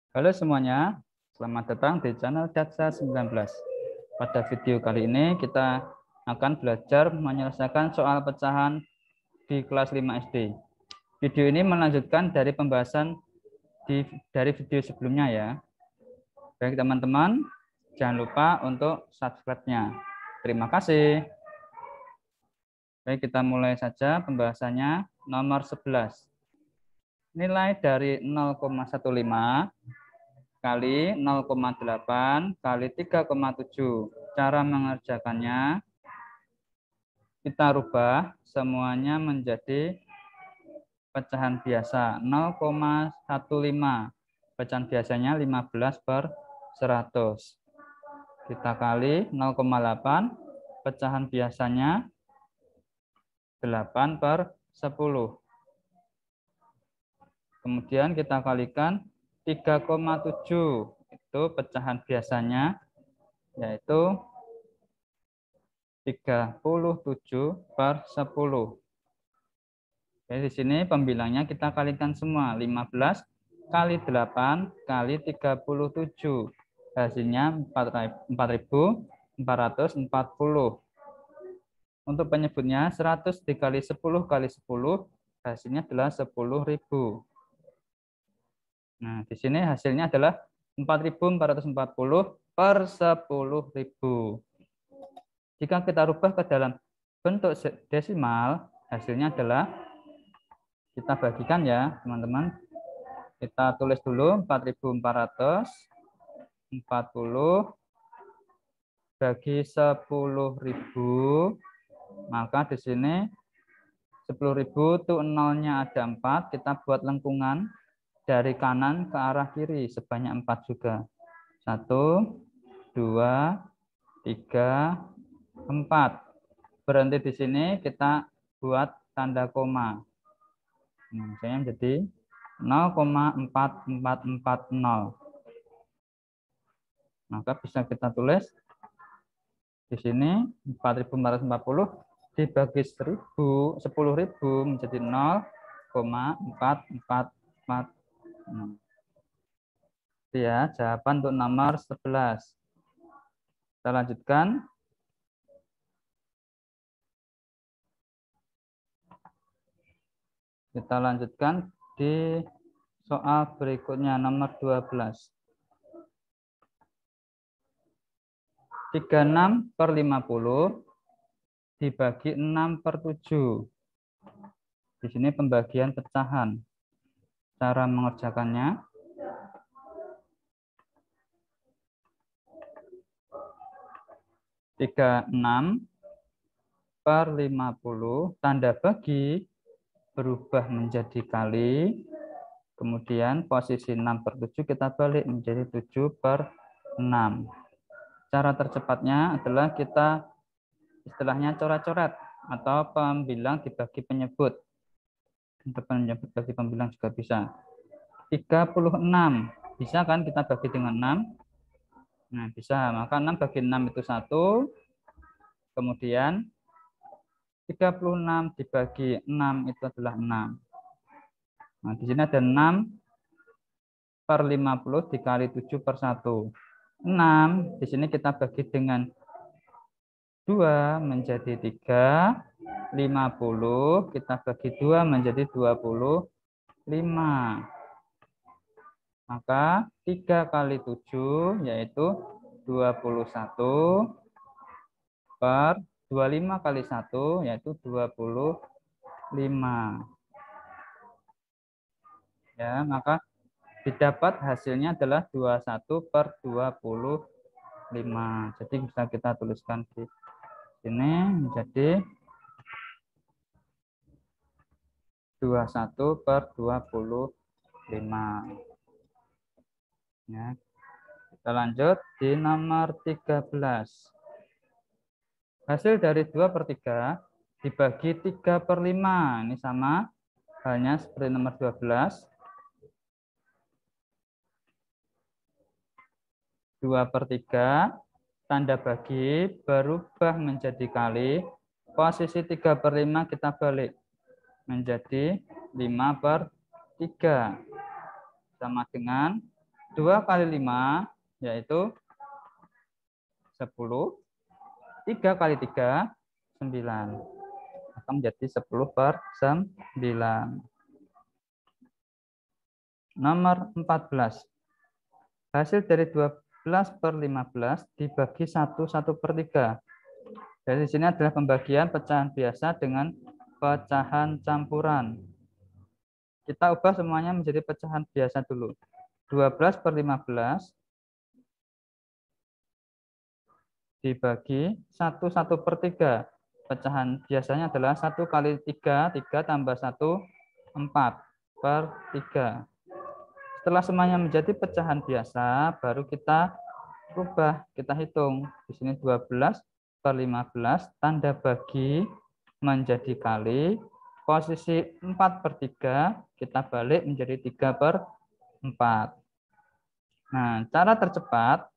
Halo semuanya, selamat datang di channel Datsa 19. Pada video kali ini kita akan belajar menyelesaikan soal pecahan di kelas 5 SD. Video ini melanjutkan dari pembahasan dari video sebelumnya ya. Baik teman-teman, jangan lupa untuk subscribe-nya. Terima kasih. Baik, kita mulai saja pembahasannya. Nomor 11. Nilai dari 0,15 kali 0,8 kali 3,7. Cara mengerjakannya, kita rubah semuanya menjadi pecahan biasa. 0,15. Pecahan biasanya 15/100. Kita kali 0,8. Pecahan biasanya 8/10. Kemudian kita kalikan 3,7. Itu pecahan biasanya, yaitu 37/10. Jadi di sini pembilangnya kita kalikan semua. 15 kali 8 kali 37. Hasilnya 4.440. Untuk penyebutnya 100 dikali 10 kali 10, hasilnya adalah 10.000. Nah, di sini hasilnya adalah 4.440/10.000. Jika kita rubah ke dalam bentuk desimal, hasilnya adalah, kita bagikan ya, teman-teman. Kita tulis dulu 4.440 bagi 10.000. Maka di sini 10.000 itu nolnya ada 4. Kita buat lengkungan dari kanan ke arah kiri sebanyak 4 juga. 1, 2, 3, 4. Berhenti di sini, kita buat tanda koma. Nah, misalnya jadi 0,4440. Maka bisa kita tulis di sini 4.440 dibagi 10.000 menjadi 0,4440. Itu ya jawaban untuk nomor 11. Kita lanjutkan. Kita lanjutkan di soal berikutnya, nomor 12. 36/50 dibagi 6/7. Di sini pembagian pecahan. Cara mengerjakannya, tiga 6/50, tanda bagi berubah menjadi kali, kemudian posisi 6/7 kita balik menjadi 7/6. Cara tercepatnya adalah kita istilahnya coret-coret atau pembilang dibagi penyebut. Untuk penyebut bagi pembilang juga bisa. 36. Bisa kan kita bagi dengan 6? Nah, bisa. Maka 6 bagi 6 itu 1. Kemudian 36 dibagi 6 itu adalah 6. Nah, di sini ada 6/50 dikali 7/1. 6 di sini kita bagi dengan 2 menjadi 3. 50 kita bagi 2 menjadi 25. Maka 3 kali 7 yaitu 21 per 25 kali 1 yaitu 25. Ya, maka didapat hasilnya adalah 21/25. Jadi bisa kita tuliskan di sini menjadi 21/25. Ya. Kita lanjut di nomor 13. Hasil dari 2/3 dibagi 3/5. Ini sama halnya seperti nomor 12. 2/3, tanda bagi berubah menjadi kali. Posisi 3/5 kita balik menjadi 5/3. Sama dengan 2 kali 5 yaitu 10. 3 kali 3, 9. Akan menjadi 10/9. Nomor 14. Hasil dari 12/15 dibagi 1/3. Dari sini adalah pembagian pecahan biasa dengan pecahan campuran. Kita ubah semuanya menjadi pecahan biasa dulu. 12/15 dibagi 1/3. Pecahan biasanya adalah 1 kali 3, 3 tambah 1, 4/3. Setelah semuanya menjadi pecahan biasa, baru kita ubah, kita hitung. Di sini 12/15, tanda bagi menjadi kali. Posisi 4/3, kita balik menjadi 3/4. Nah, cara tercepat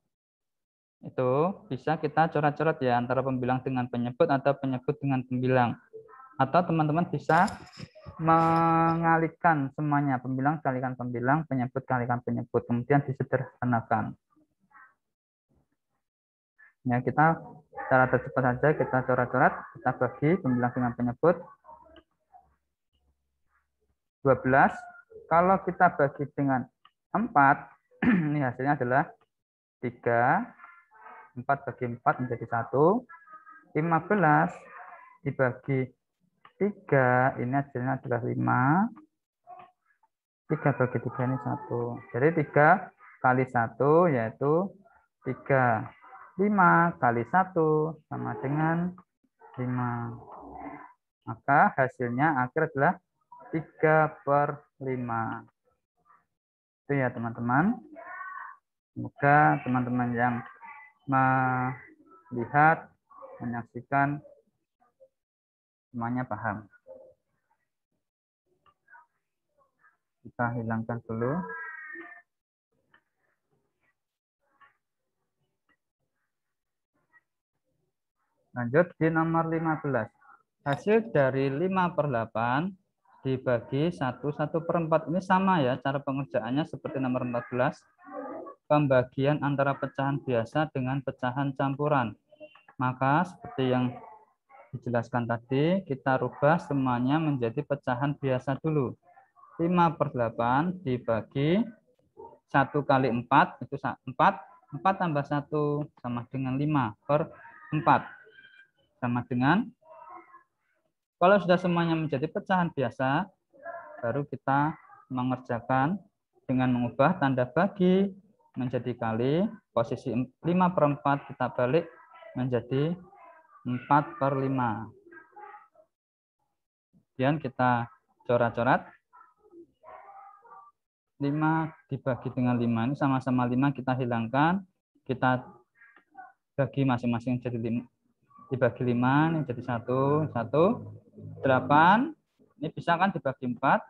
itu bisa kita coret-coret ya, antara pembilang dengan penyebut atau penyebut dengan pembilang. Atau teman-teman bisa mengalihkan semuanya, pembilang kalikan pembilang, penyebut kalikan penyebut, kemudian disederhanakan. Ya, kita cara tercepat saja, kita coret-coret, kita bagi pembilang dengan penyebut. 12, kalau kita bagi dengan 4, ini hasilnya adalah 3, 4 bagi 4 menjadi 1, 15 dibagi 3, ini hasilnya adalah 5, 3 bagi 3 ini 1. Jadi 3 kali 1 yaitu 3. 5 kali 1 sama dengan 5. Maka hasilnya akhir adalah 3/5. Itu ya teman-teman. Semoga teman-teman yang melihat, menyaksikan semuanya paham. Kita hilangkan dulu. Lanjut di nomor 15. Hasil dari 5/8 dibagi 1/4. Ini sama ya, cara pengerjaannya seperti nomor 14. Pembagian antara pecahan biasa dengan pecahan campuran. Maka seperti yang dijelaskan tadi, kita rubah semuanya menjadi pecahan biasa dulu. 5/8 dibagi 1 kali 4, itu 4. 4 tambah 1 sama dengan 5/4. Sama dengan, kalau sudah semuanya menjadi pecahan biasa, baru kita mengerjakan dengan mengubah tanda bagi menjadi kali. Posisi 5/4 kita balik menjadi 4/5. Kemudian kita coret-coret. 5 dibagi dengan 5, ini sama-sama 5, kita hilangkan. Kita bagi masing-masing jadi 5. Dibagi 5, ini jadi 1, 1. 8, ini bisa kan dibagi 4,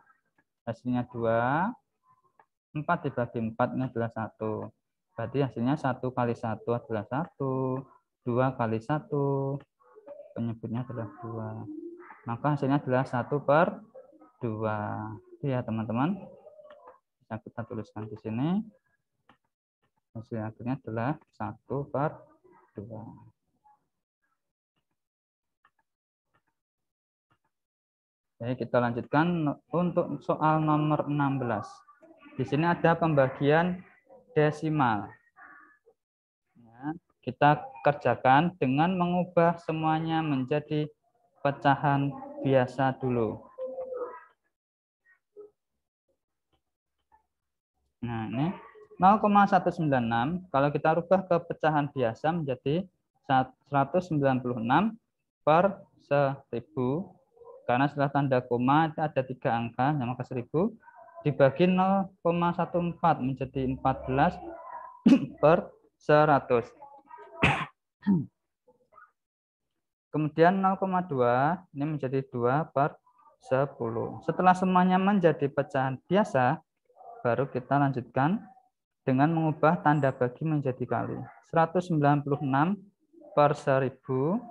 hasilnya 2. 4 dibagi 4, ini adalah 1. Berarti hasilnya 1 kali 1 adalah 1. 2 kali 1, penyebutnya adalah 2. Maka hasilnya adalah 1/2. Itu ya teman-teman. Bisa kita tuliskan di sini. Hasil akhirnya adalah 1/2. Jadi kita lanjutkan untuk soal nomor 16. Di sini ada pembagian desimal. Ya, kita kerjakan dengan mengubah semuanya menjadi pecahan biasa dulu. Nah, ini 0,196. Kalau kita rubah ke pecahan biasa menjadi 196/1000. Karena setelah tanda koma ada 3 angka, yang maka 1000 dibagi 0,14 menjadi 14/100. Kemudian 0,2 ini menjadi 2/10. Setelah semuanya menjadi pecahan biasa, baru kita lanjutkan dengan mengubah tanda bagi menjadi kali. 196/1000.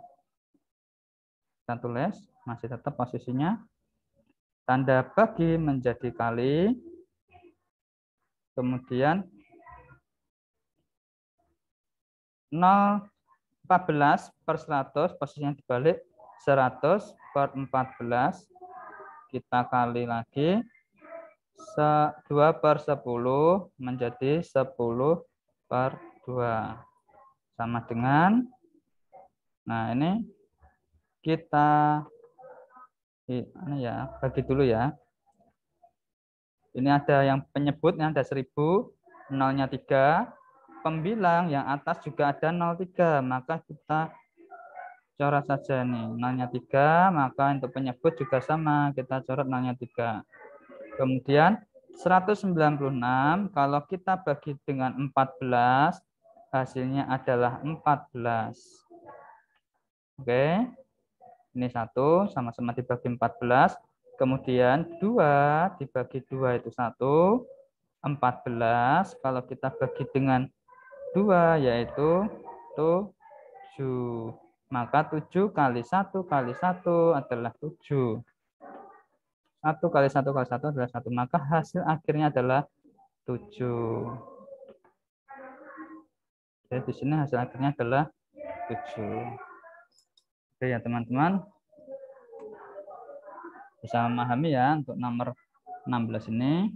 Kita tulis, masih tetap posisinya. Tanda bagi menjadi kali. Kemudian 0,14 per 100, posisinya dibalik, 100 per 14, kita kali lagi, 2 per 10 menjadi 10 per 2. Sama dengan, nah ini kita ini ya, bagi dulu ya. Ini ada yang penyebutnya ada 1000, nolnya 3. Pembilang yang atas juga ada 03, maka kita coret saja nih. Nolnya 3, maka untuk penyebut juga sama, kita coret nolnya 3. Kemudian 196, kalau kita bagi dengan 14, hasilnya adalah 14. Oke, ini 1, sama-sama dibagi 14. Kemudian 2 dibagi 2 itu 1. 14, kalau kita bagi dengan 2 yaitu 7. Maka 7 kali 1 kali 1 adalah 7. 1 kali 1 kali 1 adalah 1. Maka hasil akhirnya adalah 7. Jadi di sini hasil akhirnya adalah 7. Oke ya teman-teman. Bisa memahami ya untuk nomor 16 ini.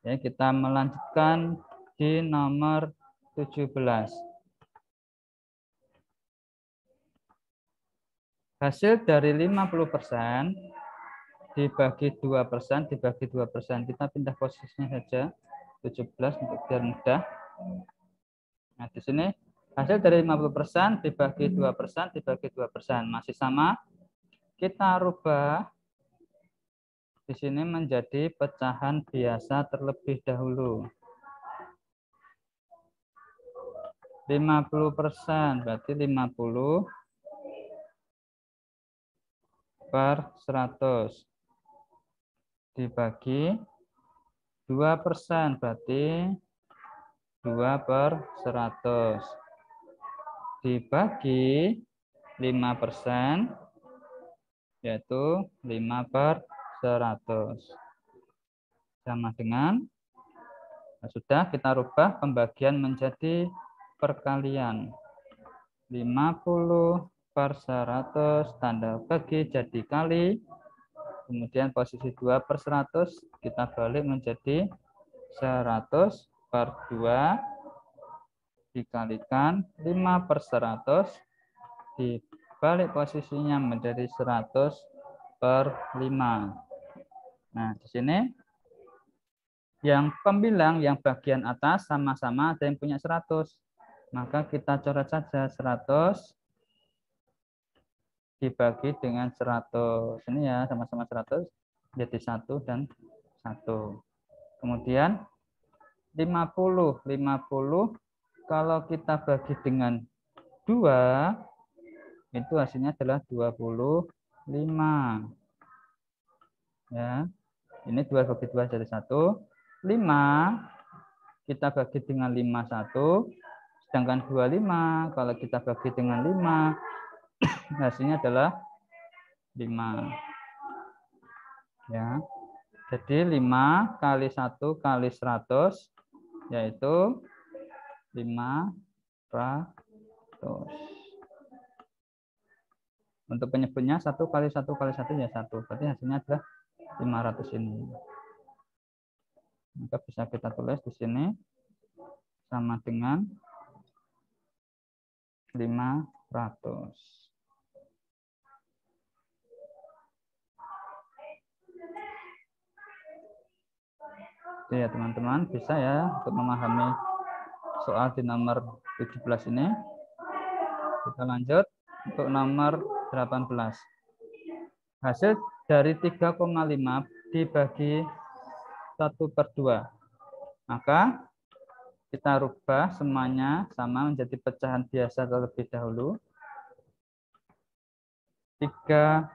Ya, kita melanjutkan di nomor 17. Hasil dari 50% dibagi 2%, dibagi 2%. Kita pindah posisinya saja 17 untuk biar mudah. Nah, di sini hasil dari 50% dibagi 2%, dibagi 2%. Masih sama. Kita rubah di sini menjadi pecahan biasa terlebih dahulu. 50% berarti 50 per 100 dibagi 2% berarti 2 per 100 dibagi 5% yaitu 5 per 100 sama dengan, nah sudah kita rubah pembagian menjadi perkalian. 50 per 100 tanda bagi jadi kali. Kemudian posisi 2 per 100 kita balik menjadi 100 per 2 dikalikan 5 per 100 dibalik posisinya menjadi 100 per 5. Nah, di sini yang pembilang yang bagian atas sama-sama ada yang punya 100. Maka kita coret saja 100 dibagi dengan 100. Ini ya, sama-sama 100, jadi 1 dan 1. Kemudian 50 kalau kita bagi dengan 2, itu hasilnya adalah 25. Ya, ini 2 bagi 2 jadi 1. 5 kita bagi dengan 5 1. Sedangkan 25 kalau kita bagi dengan 5, hasilnya adalah 5. Ya. Jadi 5 kali 1 kali 100 yaitu 500. Untuk penyebutnya 1 kali 1 kali 1 ya 1. Berarti hasilnya adalah 500 ini. Maka bisa kita tulis di sini sama dengan 500. Oke ya teman-teman, bisa ya untuk memahami soal di nomor 17 ini. Kita lanjut untuk nomor 18. Hasil dari 3,5 dibagi 1 per 2. Maka kita rubah semuanya sama menjadi pecahan biasa terlebih dahulu. 35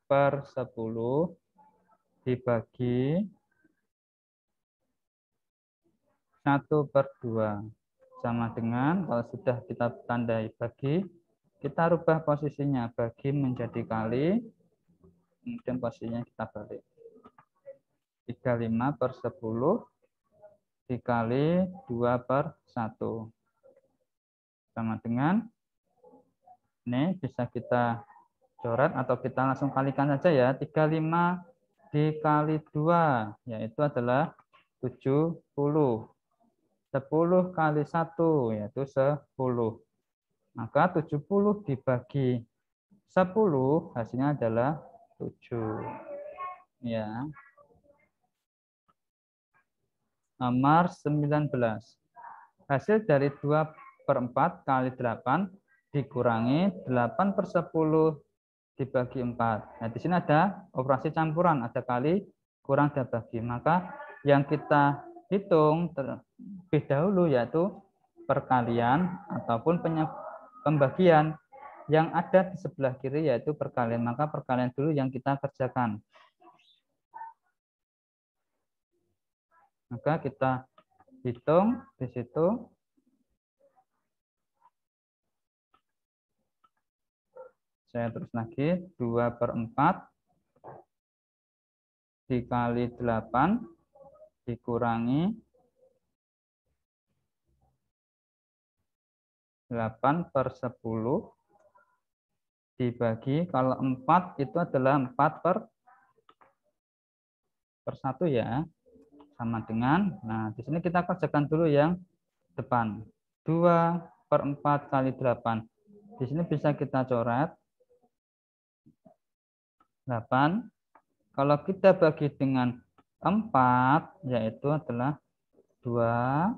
per 10 dibagi 1 per 2. Sama dengan kalau sudah kita tandai bagi, kita rubah posisinya. Bagi menjadi kali, kemudian posisinya kita balik. 35 per 10 dikali 2 per 1. Sama dengan, ini bisa kita coret atau kita langsung kalikan saja ya. 35 dikali 2, yaitu adalah 70. 10 kali 1, yaitu 10. Maka 70 dibagi 10, hasilnya adalah 7. Ya. Nomor 19. Hasil dari 2/4 kali 8 dikurangi 8/10 dibagi 4. Nah, di sini ada operasi campuran, ada kali, kurang, dan bagi. Maka yang kita hitung terlebih dahulu yaitu perkalian ataupun pembagian. Yang ada di sebelah kiri yaitu perkalian. Maka perkalian dulu yang kita kerjakan. Maka kita hitung di situ. Saya terus lagi, 2/4 dikali 8 dikurangi 8/10 dibagi, kalau 4 itu adalah 4/1 ya. Sama dengan, nah di sini kita kerjakan dulu yang depan. 2/4 kali 8. Di sini bisa kita coret 8. Kalau kita bagi dengan 4, yaitu adalah 2.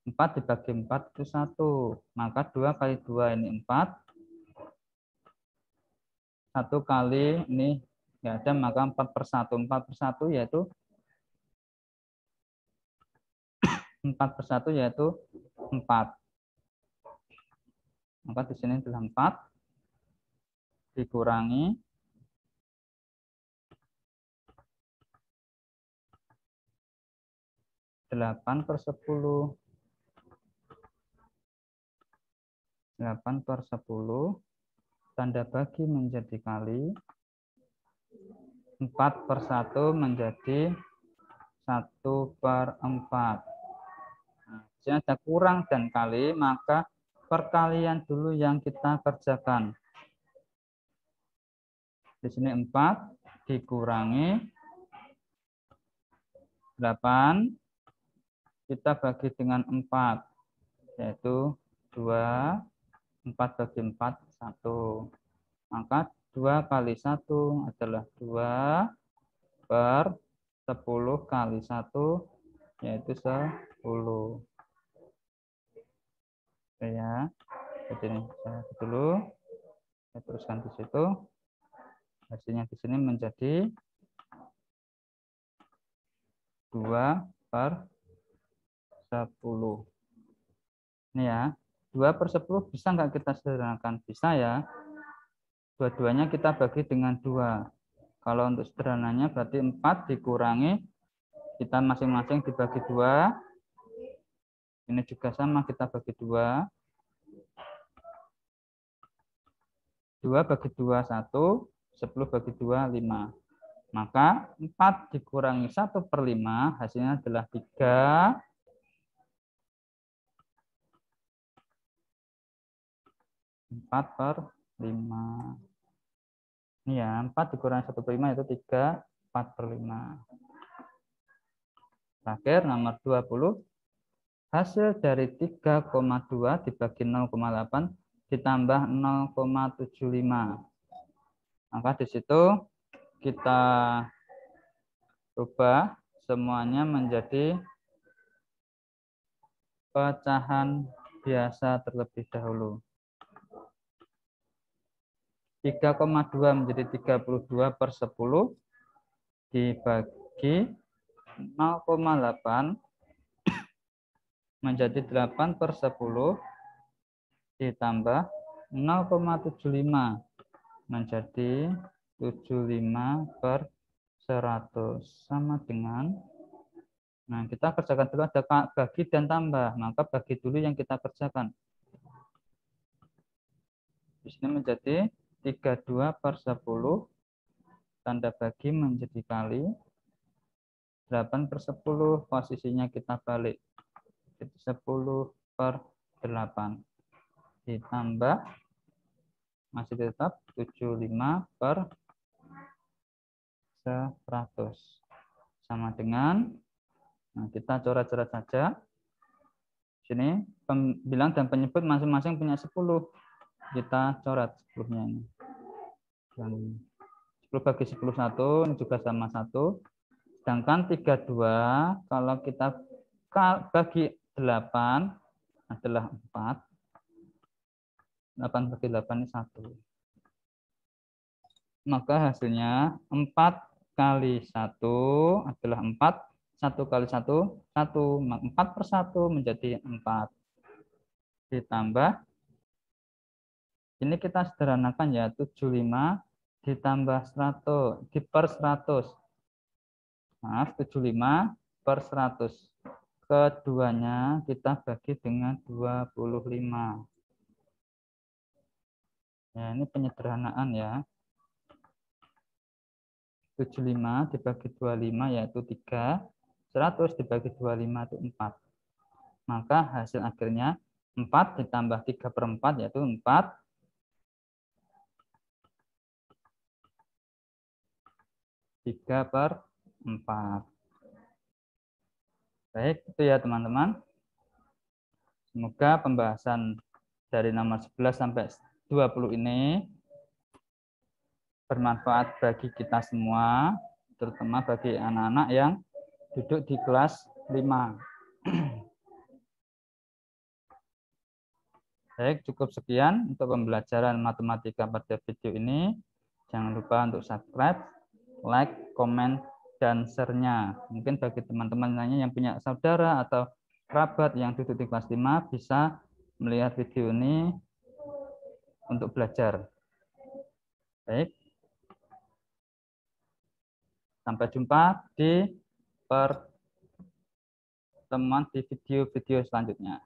4 dibagi 4 itu 1. Maka 2 kali 2 ini 4. 1 kali ini nggak ada, maka 4/1. 4/1 yaitu 4/1 yaitu 4. Maka di sini adalah 4 dikurangi 8/10. 8/10 tanda bagi menjadi kali, 4/1 menjadi 1/4. Nah, jika ada kurang dan kali, maka perkalian dulu yang kita kerjakan. Di sini 4 dikurangi 8, kita bagi dengan 4, yaitu 2, 4 bagi 4, 1. Maka 2 kali 1 adalah 2/10 kali 1, yaitu 10. Oke ya. Jadi ini saya dulu. Saya teruskan di situ. Hasilnya di sini menjadi 2/10. Ini ya. 2/10 bisa nggak kita sederhanakan? Bisa ya. Dua-duanya kita bagi dengan 2. Kalau untuk sederhananya berarti 4 dikurangi, kita masing-masing dibagi 2. Ini juga sama, kita bagi 2. 2 bagi 2, 1. 10 bagi 2, 5. Maka 4 dikurangi 1/5, hasilnya adalah 3. 4/5. Ini ya, 4 dikurangi 1/5 itu 3, 4/5. Terakhir, nomor 20. Hasil dari 3,2 dibagi 0,8 ditambah 0,75. Maka di situ kita rubah semuanya menjadi pecahan biasa terlebih dahulu. 3,2 menjadi 32/10 dibagi 0,8 menjadi 8/10 ditambah 0,75 menjadi 75/100 sama dengan, nah kita kerjakan dulu, ada bagi dan tambah, maka bagi dulu yang kita kerjakan. Di sini menjadi 32/10, tanda bagi menjadi kali, 8/10 posisinya kita balik, jadi 10/100. 8 ditambah masih tetap 75 per 100 sama dengan, nah kita coret-coret saja. Sini pembilang dan penyebut masing-masing punya 10. Kita coret 10-nya ini. Dan 10 bagi 10 1, ini juga sama 1. Sedangkan 32 kalau kita bagi 8 adalah 4. 8 bagi 8 ini 1. Maka hasilnya 4 kali 1 adalah 4. 1 kali 1, 1. 4 per 1 menjadi 4. Ditambah, ini kita sederhanakan ya, 75 ditambah 100, per 100. Maaf, 75 per 100. Keduanya kita bagi dengan 25. Ya, ini penyederhanaan ya. 75 dibagi 25 yaitu 3. 100 dibagi 25 itu 4. Maka hasil akhirnya 4 ditambah 3 per 4 yaitu 4. 3 per 4. Baik, itu ya teman-teman. Semoga pembahasan dari nomor 11 sampai 20 ini bermanfaat bagi kita semua, terutama bagi anak-anak yang duduk di kelas 5. Baik, cukup sekian untuk pembelajaran matematika pada video ini. Jangan lupa untuk subscribe, like, komen, dan share-nya. Mungkin bagi teman-teman lainnya yang punya saudara atau kerabat yang duduk di kelas 5 bisa melihat video ini untuk belajar. Baik. Sampai jumpa di pertemuan di video-video selanjutnya.